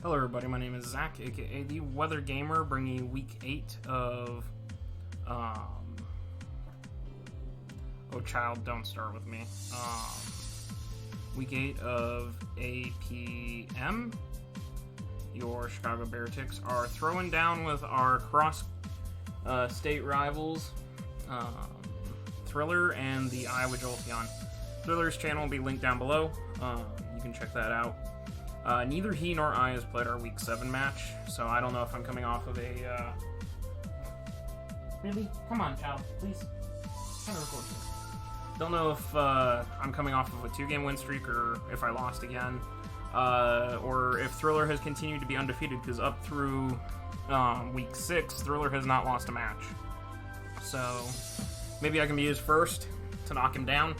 Hello everybody, my name is Zach, aka the Weather Gamer, bringing you week 8 of, oh child, don't start with me, week 8 of APM. Your Chicago Bearticks are throwing down with our cross-state rivals, Thriller and the Iowa Jolteon. Thriller's channel will be linked down below, you can check that out. Neither he nor I has played our Week 7 match, so I don't know if I'm coming off of a, Really? Come on, child, please. I'm trying to record this. Don't know if, I'm coming off of a 2-game win streak, or if I lost again, or if Thriller has continued to be undefeated, because up through, Week 6, Thriller has not lost a match. So, maybe I can be his first to knock him down.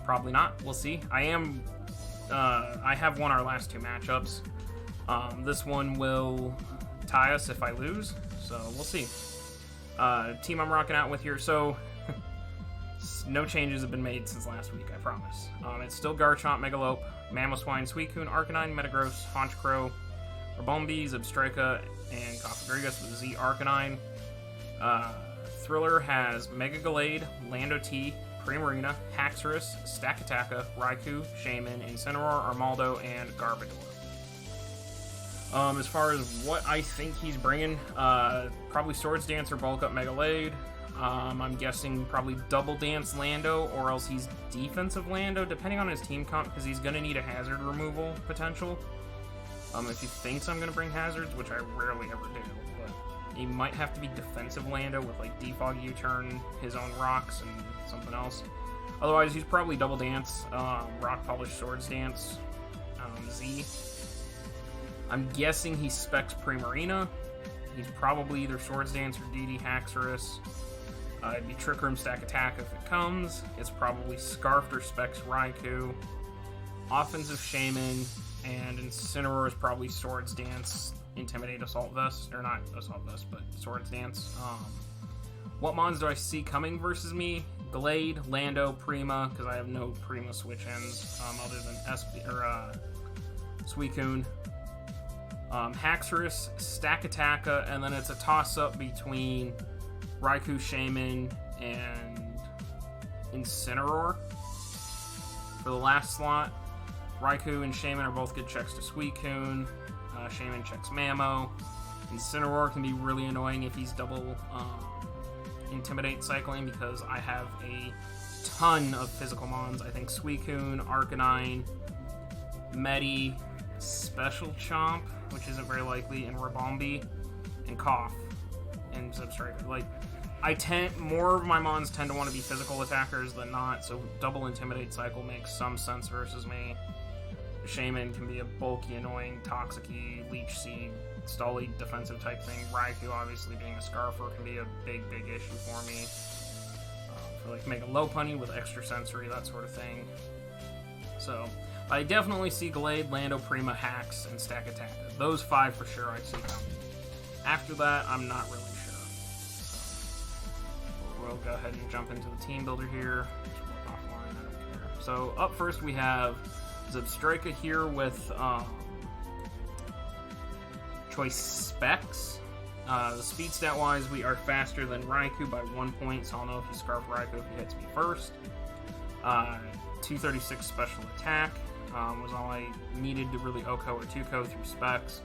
Probably not. We'll see. I have won our last 2 matchups. This one will tie us if I lose, so we'll see. Team I'm rocking out with here, so no changes have been made since last week, I promise. It's still Garchomp, Megalope, Mamoswine, Suicune, Arcanine, Metagross, Honchkrow, Rabombi, Zebstrika, and Cofagrigus with Z Arcanine. Thriller has Mega Gallade, Lando T, Primarina, Haxorus, Stakataka, Raikou, Shaman, Incineroar, Armaldo, and Garbodor. As far as what I think he's bringing, probably Swords Dance or Bulk Up Megalade. I'm guessing probably Double Dance Lando, or else he's Defensive Lando, depending on his team comp, because he's going to need a hazard removal potential. If he thinks I'm going to bring hazards, which I rarely ever do, but he might have to be Defensive Lando with like Defog U-Turn, his own rocks, and something else. Otherwise, he's probably Double Dance, Rock Polish Swords Dance, Z. I'm guessing he specs Primarina. He's probably either Swords Dance or DD Haxorus. It'd be Trick Room Stack Attack if it comes. It's probably Scarfed or specs Raikou. Offensive Shaman, and Incineroar is probably Swords Dance, Intimidate, Assault Vest, or not Assault Vest, but Swords Dance. What mons do I see coming versus me? Glade, Lando, Prima, because I have no Prima switch-ins other than Suicune. Haxorus, Stakataka, and then it's a toss-up between Raikou, Shaman, and Incineroar. For the last slot, Raikou and Shaman are both good checks to Suicune. Shaman checks Mamo. Incineroar can be really annoying if he's double Intimidate cycling, because I have a ton of physical mons. I think Suicune, Arcanine, Medi, Special Chomp, which isn't very likely, and Rabombi, and Cough, and Zebstrika. Like, more of my mons tend to want to be physical attackers than not, so double Intimidate cycle makes some sense versus me. Shaman can be a bulky, annoying, Toxic-y, Leech Seed, Stolly defensive type thing. Raikou, obviously being a Scarfer, can be a big issue for me. For like Mega Lopunny with extra sensory, that sort of thing. So, I definitely see Glade, Lando, Prima, Hax, and Stakataka. Those 5 for sure I see coming. After that, I'm not really sure. So, we'll go ahead and jump into the team builder here. Just work offline, I don't care. So, up first we have Zebstrika here with choice specs. The speed stat wise, we are faster than Raikou by 1 point, so I'll know if you Scarf Raikou if he hits me first. 236 special attack was all I needed to really OHKO or 2KO through specs,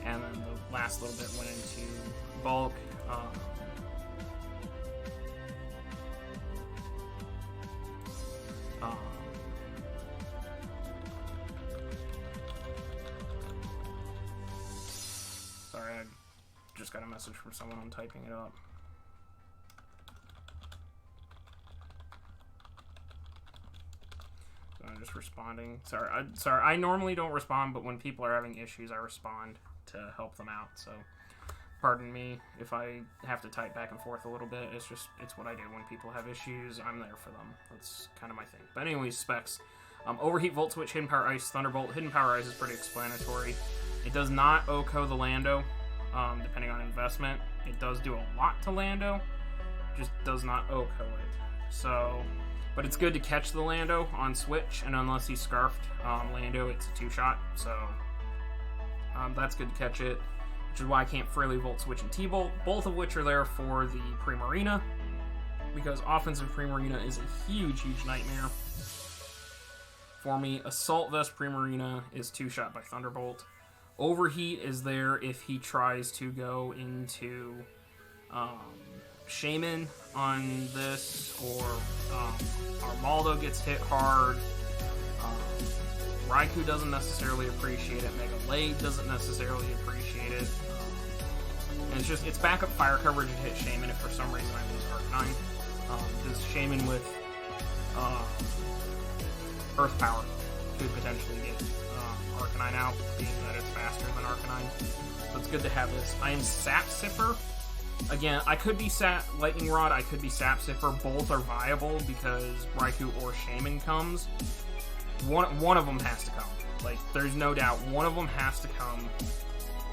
and then the last little bit went into bulk. Sorry, I just got a message from someone. I'm typing it up. So I'm just responding. Sorry, I normally don't respond, but when people are having issues, I respond to help them out. So pardon me if I have to type back and forth a little bit. It's what I do when people have issues. I'm there for them. That's kind of my thing. But anyways, specs. Overheat, Volt Switch, Hidden Power Ice, Thunderbolt. Hidden Power Ice is pretty explanatory. It does not OHKO the Lando, depending on investment. It does do a lot to Lando, just does not OHKO it. So, but it's good to catch the Lando on Switch, and unless he's Scarfed Lando, it's a 2-shot, so That's good to catch it, which is why I can't freely Volt Switch and T-Bolt, both of which are there for the Primarina, because offensive Primarina is a huge, huge nightmare for me. Assault Vest Primarina is 2-shot by Thunderbolt. Overheat is there if he tries to go into Shaman on this, or Armaldo gets hit hard. Raikou doesn't necessarily appreciate it. Mega Blade doesn't necessarily appreciate it. And it's backup fire coverage to hit Shaman if for some reason I lose Arcanine. Because Shaman with Earth Power could potentially get Arcanine out, being that it's faster than Arcanine. So it's good to have this. I am Sap Sipper. Again, I could be Lightning Rod, I could be Sap Sipper. Both are viable because Raikou or Shaman comes. One of them has to come. Like, there's no doubt. One of them has to come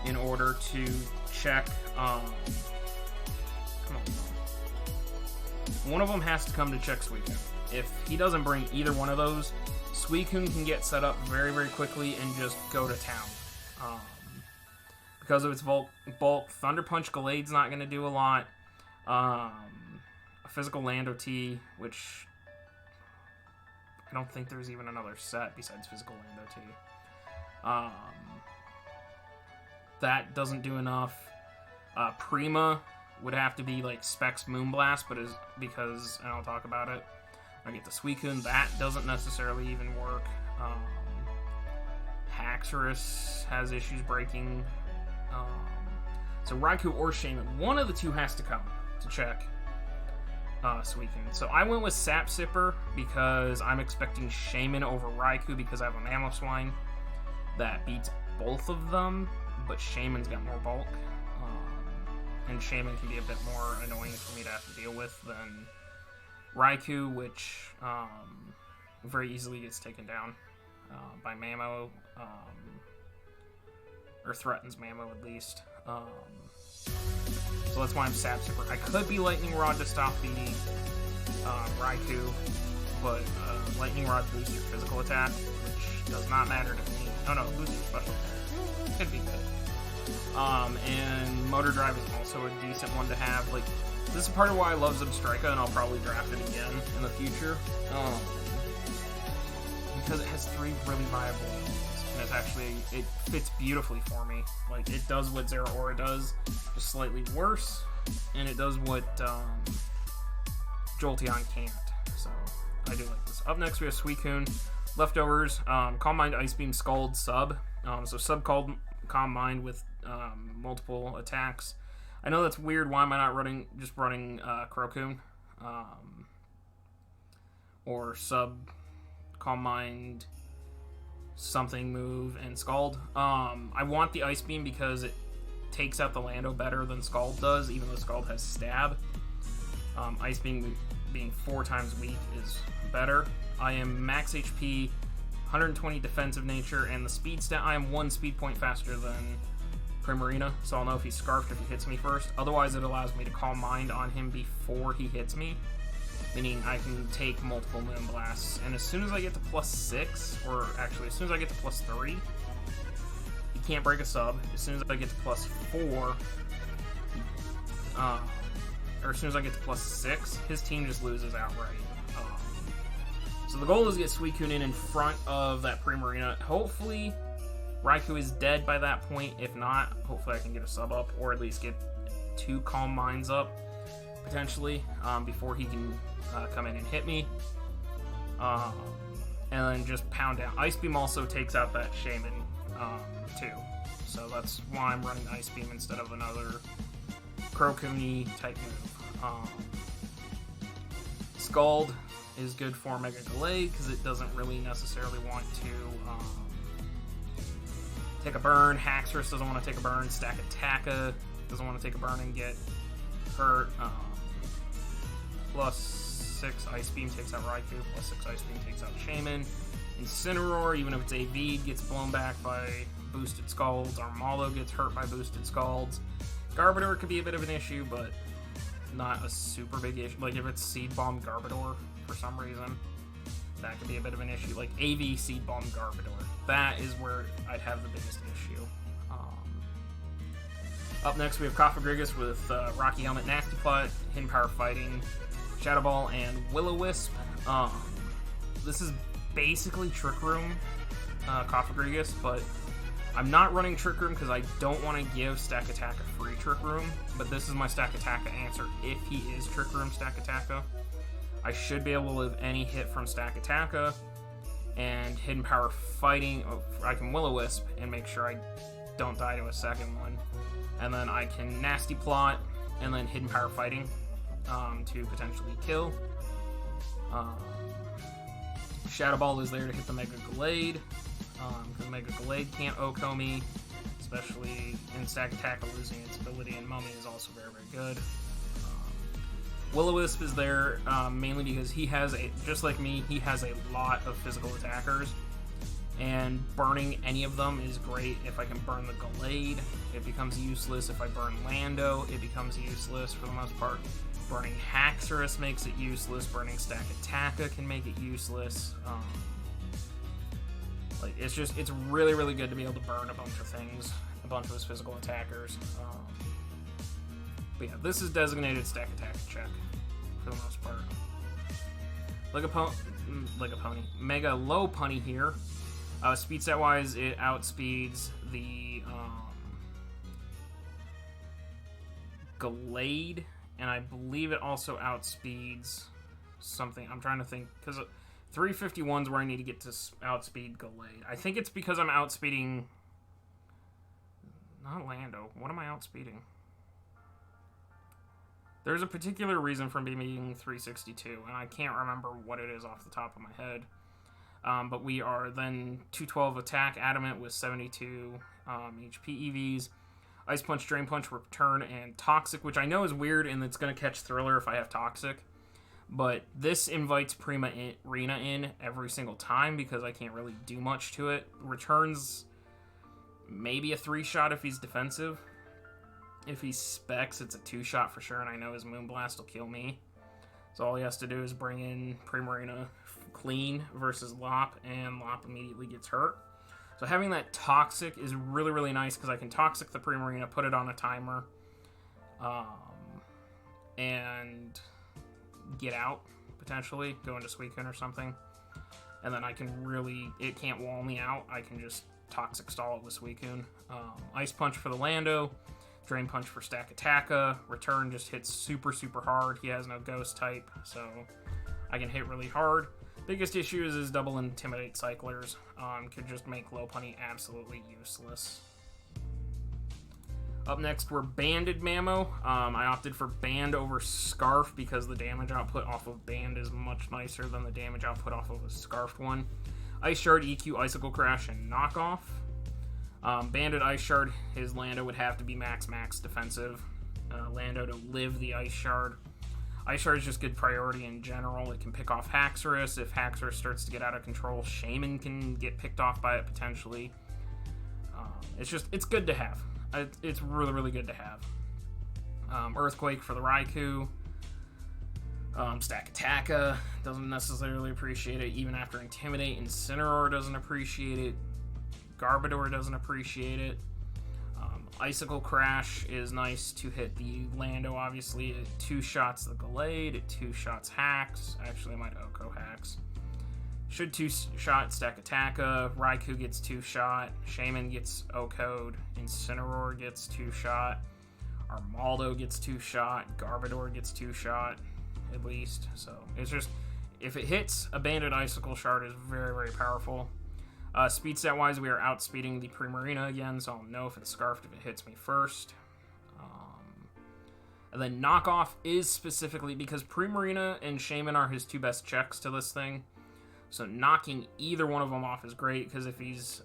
in order to check. Come on. One of them has to come to check Suicune. If he doesn't bring either one of those, Suicune can get set up very, very quickly and just go to town. Because of its bulk, Thunder Punch Gallade's not going to do a lot. A physical Lando T, which I don't think there's even another set besides physical Lando T. That doesn't do enough. Prima would have to be like Specs Moonblast, but because, and I'll talk about it, I get the Suicune, that doesn't necessarily even work. Haxorus has issues breaking. So Raikou or Shaman, one of the two has to come to check Suicune. So I went with Sap Sipper because I'm expecting Shaman over Raikou because I have a Mamoswine that beats both of them, but Shaman's got more bulk. And Shaman can be a bit more annoying for me to have to deal with than Raikou, which very easily gets taken down by Mamo, or threatens Mamo at least. So that's why I'm Sap Sipper. I could be Lightning Rod to stop the Raikou, but Lightning Rod boosts your physical attack, which does not matter to me. Oh no, boosts your special attack. Could be good. And Motor Drive is also a decent one to have. Like, this is part of why I love Zebstrika, and I'll probably draft it again in the future. Because it has 3 really viable moves, and it's actually, it fits beautifully for me. Like, it does what Zeraora does, just slightly worse, and it does what Jolteon can't. So, I do like this. Up next, we have Suicune. Leftovers, Calm Mind, Ice Beam, Scald, Sub. So Sub Calm Mind with multiple attacks. I know that's weird. Why am I not running Crocoon? Or Sub Calm Mind, something move, and Scald. I want the Ice Beam because it takes out the Lando better than Scald does, even though Scald has Stab. Ice Beam being 4 times weak is better. I am max HP, 120 defensive nature, and the speed stat, I am 1 speed point faster than Primarina, so I'll know if he's Scarfed if he hits me first. Otherwise, it allows me to Calm Mind on him before he hits me, meaning I can take multiple Moonblasts. And as soon as I get to +6, or actually as soon as I get to +3, he can't break a sub. As soon as I get to +4, or as soon as I get to +6, his team just loses outright. So the goal is to get Suicune in front of that Primarina. Hopefully, Raikou is dead by that point. If not, hopefully I can get a sub up, or at least get 2 Calm Minds up, potentially, before he can come in and hit me. And then just pound down. Ice Beam also takes out that Shaman, too. So that's why I'm running Ice Beam instead of another Crocoon-y type move. Scald is good for Mega Gallade because it doesn't really necessarily want to take a burn. Haxorus doesn't want to take a burn. Stack Attacka doesn't want to take a burn and get hurt. +6 Ice Beam takes out Raikou. +6 Ice Beam takes out Shaman. Incineroar, even if it's AV, gets blown back by boosted Scalds. Armaldo gets hurt by boosted Scalds. Garbodor could be a bit of an issue, but not a super big issue. Like, if it's Seed Bomb Garbodor for some reason, that could be a bit of an issue. Like, AV Seed Bomb Garbodor. That is where I'd have the biggest issue. Up next, we have Cofagrigus with Rocky Helmet, Nasty Plot, Hidden Power Fighting, Shadow Ball, and Will-O-Wisp. This is basically Trick Room Cofagrigus, but I'm not running Trick Room because I don't want to give Stack Attack a free Trick Room, but this is my Stack Attack answer if he is Trick Room Stack Attack. I should be able to live any hit from Stack Attack and Hidden Power Fighting. I can Will-O-Wisp and make sure I don't die to a second one. And then I can Nasty Plot and then Hidden Power Fighting to potentially kill. Shadow Ball is there to hit the Mega Gallade, because Mega Gallade can't OHKO me, especially in Stack Attack. Losing its ability in Mummy is also very, very good. Will-O-Wisp is there mainly because he has, just like me, he has a lot of physical attackers, and burning any of them is great. If I can burn the Gallade, it becomes useless. If I burn Lando, it becomes useless for the most part. Burning Haxorus makes it useless. Burning Stack Attacka can make it useless. It's really, really good to be able to burn a bunch of things, a bunch of his physical attackers. But yeah, this is designated Stack Attack check for the most part. Mega Lopunny here. Speed stat wise, it outspeeds the Gallade, and I believe it also outspeeds something. I'm trying to think, because 351 is where I need to get to outspeed Gallade. I think it's because I'm outspeeding, not Lando. What am I outspeeding? There's a particular reason for me being 362, and I can't remember what it is off the top of my head. But we are then 212 attack, adamant with 72 HP EVs, Ice Punch, Drain Punch, Return, and Toxic, which I know is weird, and it's going to catch Thriller if I have Toxic. But this invites Rena in every single time because I can't really do much to it. Returns maybe a 3-shot if he's defensive. If he specs, it's a 2-shot for sure, and I know his Moonblast will kill me. So all he has to do is bring in Primarina clean versus Lop, and Lop immediately gets hurt. So having that Toxic is really, really nice because I can Toxic the Primarina, put it on a timer, and get out, potentially, go into Suicune or something. And then I can it can't wall me out, I can just Toxic stall it with Suicune. Ice Punch for the Lando, Drain Punch for Stack Attacka, Return just hits super, super hard. He has no Ghost type, so I can hit really hard. Biggest issue is his double Intimidate Cyclers. Could just make Lopunny absolutely useless. Up next, we're Banded Mammo. I opted for Band over Scarf because the damage output off of Band is much nicer than the damage output off of a Scarfed one. Ice Shard, EQ, Icicle Crash, and Knockoff. Banded Ice Shard, his Lando would have to be max defensive. Lando to live the Ice Shard. Ice Shard is just good priority in general. It can pick off Haxorus. If Haxorus starts to get out of control, Shaman can get picked off by it potentially. It's good to have. It's really, really good to have. Earthquake for the Raikou. Stack Attacka doesn't necessarily appreciate it, even after Intimidate. Incineroar doesn't appreciate it. Garbodor doesn't appreciate it. Icicle Crash is nice to hit the Lando, obviously. It 2-shots the Gallade, it 2-shots Hax. Actually, I might OHKO Hax. Should 2-shot Stack Attacka. Raikou gets 2-shot. Shaman gets OHKO'd. Incineroar gets 2-shot. Armaldo gets 2-shot. Garbodor gets 2-shot, at least. So, it's just, if it hits, a Banded Icicle Shard is very, very powerful. Speed stat wise, we are outspeeding the Primarina again, so I'll know if it's Scarfed if it hits me first. And then Knockoff is specifically because Primarina and Shaman are his 2 best checks to this thing. So knocking either one of them off is great, because if he's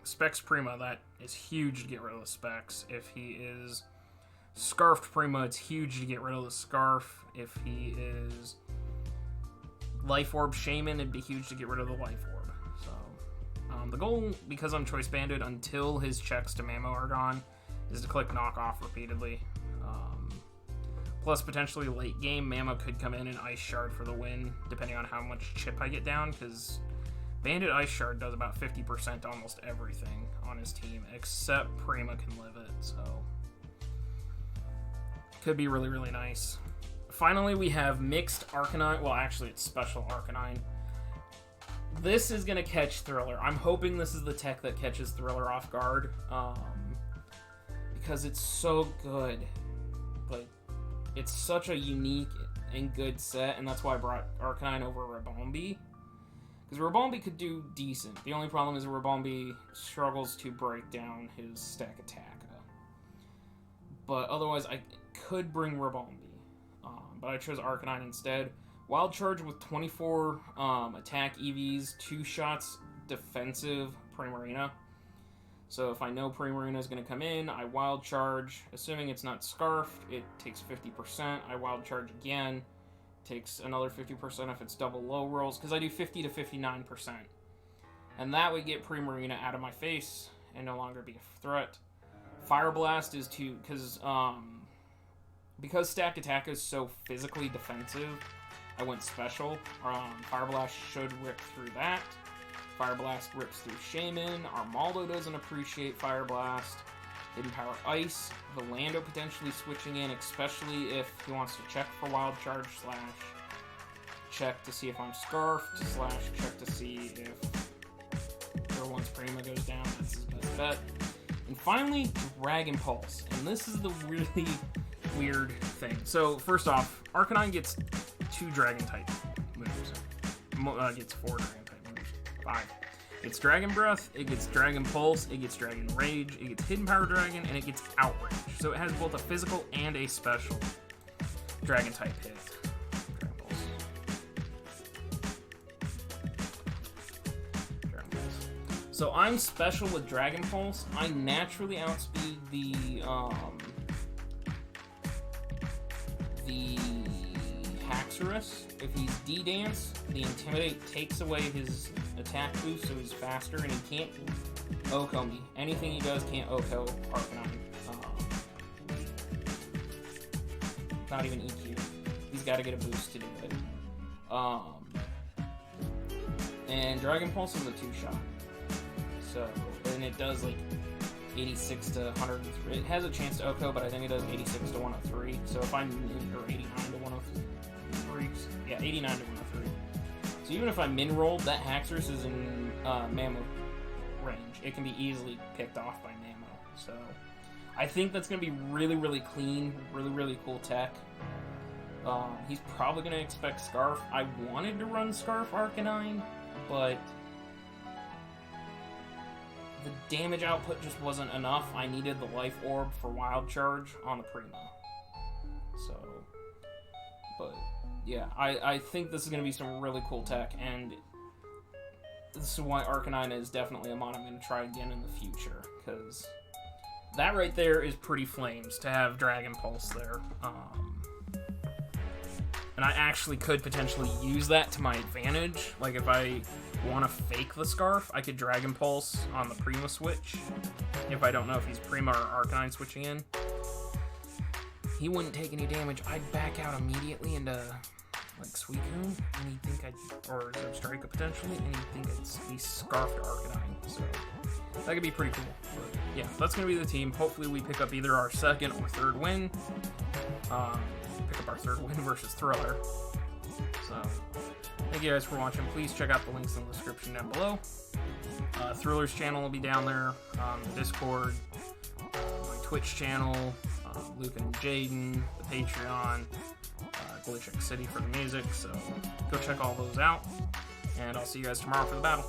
Specs Prima, that is huge to get rid of the Specs. If he is Scarfed Prima, it's huge to get rid of the Scarf. If he is Life Orb Shaman, it'd be huge to get rid of the Life Orb. The goal, because I'm Choice Banded until his checks to Mammo are gone, is to click Knockoff repeatedly. Plus, potentially late game, Mammo could come in and Ice Shard for the win, depending on how much chip I get down, because Bandit Ice Shard does about 50% almost everything on his team, except Prima can live it, so could be really, really nice. Finally, we have Mixed Arcanine. Well, actually, it's Special Arcanine. This is going to catch Thriller. I'm hoping this is the tech that catches Thriller off guard, because it's so good. But it's such a unique and good set, and that's why I brought Arcanine over Ribombee. Because Ribombee could do decent. The only problem is Ribombee struggles to break down his stack attack. But otherwise, I could bring Ribombee. But I chose Arcanine instead. Wild Charge with 24 attack EVs, 2 shots defensive Primarina. So if I know Primarina is going to come in, I Wild Charge. Assuming it's not Scarfed, it takes 50%. I Wild Charge again. Takes another 50% if it's double low rolls, because I do 50 to 59%. And that would get Primarina out of my face and no longer be a threat. Fire Blast is to, because stack attack is so physically defensive, I went special. Fire Blast should rip through that. Fire Blast rips through Shaman. Armaldo doesn't appreciate Fire Blast. Hidden Power Ice. Volando potentially switching in, especially if he wants to check for Wild Charge / check to see if I'm Scarfed / check to see if once Prima goes down, that's his best bet. And finally, Dragon Pulse. And this is the really weird thing. So, first off, Arcanine gets 2 Dragon-type moves. Gets 4 Dragon-type moves. 5. It's Dragon Breath, it gets Dragon Pulse, it gets Dragon Rage, it gets Hidden Power Dragon, and it gets Outrage. So it has both a physical and a special Dragon-type hit. Dragon Pulse. Dragon Pulse. So I'm special with Dragon Pulse. I naturally outspeed the Haxorus. If he's D-Dance, the Intimidate takes away his attack boost, so he's faster, and he can't OHKO me. Anything he does can't OHKO Arcanine. Not even EQ. He's got to get a boost to do it. And Dragon Pulse is a 2-shot. So, and it does like 86 to 103. It has a chance to OHKO, but I think it does 86 to 103. So if I'm or 89 to 103. Yeah, 89 to 103. So even if I min-rolled, that Haxorus is in Mammoth range. It can be easily picked off by Mammoth. So I think that's going to be really, really clean, really, really cool tech. He's probably going to expect Scarf. I wanted to run Scarf Arcanine, but the damage output just wasn't enough. I needed the Life Orb for Wild Charge on the Prima. So, but yeah, I think this is going to be some really cool tech, and this is why Arcanine is definitely a mod I'm going to try again in the future, because that right there is pretty flames to have Dragon Pulse there. And I actually could potentially use that to my advantage. Like if I want to fake the Scarf, I could Dragon Pulse on the Prima switch. If I don't know if he's Prima or Arcanine switching in. He wouldn't take any damage. I'd back out immediately into like Suicune, and he'd think or Zebstrika potentially, and he'd think I'd be Scarfed Arcanine. So that could be pretty cool. But yeah, that's going to be the team. Hopefully we pick up either our second or third win. Pick up our third win versus Thriller. So thank you guys for watching. Please check out the links in the description down below. Thriller's channel will be down there. The Discord, my Twitch channel, Luke and Jaden, the Patreon, Glitchix City for the music. So go check all those out. And I'll see you guys tomorrow for the battle.